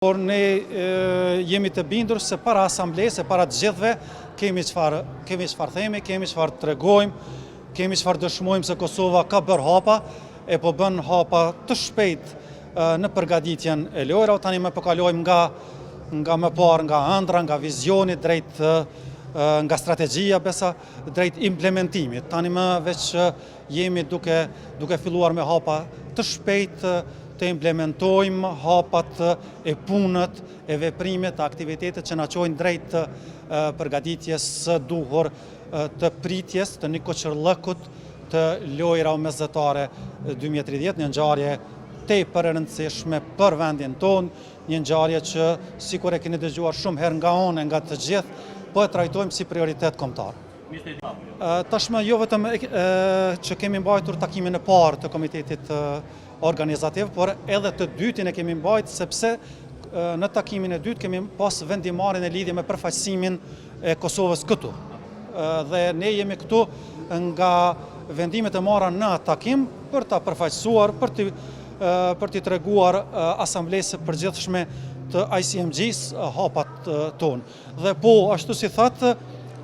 Por ne jemi të bindur se para asamblesë, para të gjithëve, kemi çfarë themi, kemi çfarë tregojmë, kemi çfarë dëshmojmë se Kosova ka bërë hapa, e po bën hapa të shpejt në përgatitjen e lojrave. Tani më përkalojmë nga më parë, nga ëndra, nga vizioni drejt nga strategjia besa drejt implementimit. Tani më veç jemi duke filluar me hapa të shpejt të implementojmë hapat e punët, e veprimet, të aktivitetet që na çojnë drejt përgatitjes së duhur të pritjes të një koqërllëkut të lojrave mesdhetare 2030, një ngjarje tepër e rëndësishme për vendin tonë, një ngjarje që sikur e keni dëgjuar shumë herë nga unë, nga të gjithë, po e trajtojmë si prioritet kombëtar. Tashmë jo vetëm që kemi mbajtur takimin e parë të komitetit organizativ, por edhe të dytin e kemi mbajtur sepse në takimin e dytë kemi pas vendimarrjen e lidhje me përfaqësimin e Kosovës këtu. Dhe ne jemi këtu nga vendimet e marra në takim për ta përfaqësuar, për t'i treguar asamblesë së përgjithshme të ICMG-s hapat tonë. Dhe po, ashtu si thatë,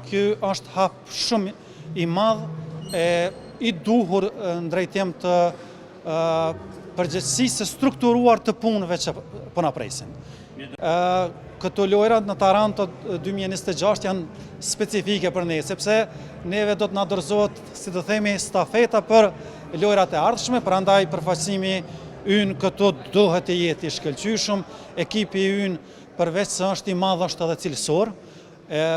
ky është hap shumë i madh e i duhur në drejtim të përgjegjësisë së strukturuar të punëve që po na presin. Këto lojrat në Taranto 2026 janë specifike për ne, sepse neve do të na dorëzohet, si të themi, stafeta për lojrat e ardhshme, prandaj përfaqësimi ynë këtu duhet të jetë i shkëlqyshëm. Ekipi ynë përveç se është i madh është edhe cilësor,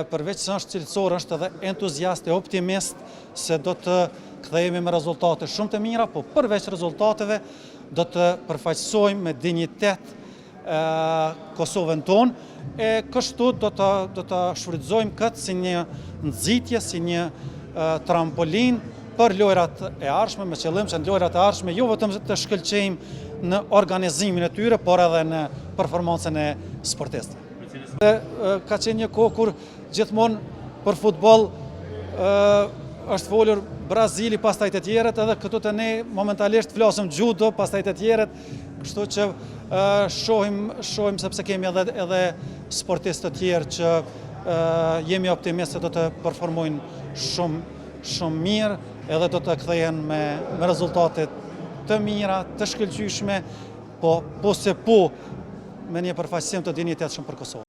përveç se është cilësor është edhe entuziast e optimist se do të kthehemi me rezultate shumë të mira, po përveç rezultateve do të përfaqësojmë me dinjitet Kosovën tonë, e kështu do të shfrytëzojmë këtë si një nxitje, si një trampolin për lojrat e ardhshme, me qëllim që në lojrat e ardhshme jo vetëm të shkëlqejmë në organizimin e tyre, por edhe në performancën e sportistëve. Ka qenë një kohë kur gjithmonë për futboll është folur Brazili, pastaj të tjerët, edhe këtu të ne momentalisht flasim judo, pastaj të tjerët, kështu që shohim sepse kemi edhe sportistë të tjerë që jemi optimistë se do të performojnë shumë mirë, edhe do të kthehen me rezultate të mira, të shkëlqyshme, po se me një përfaqësim të dinjitetshëm për Kosovë.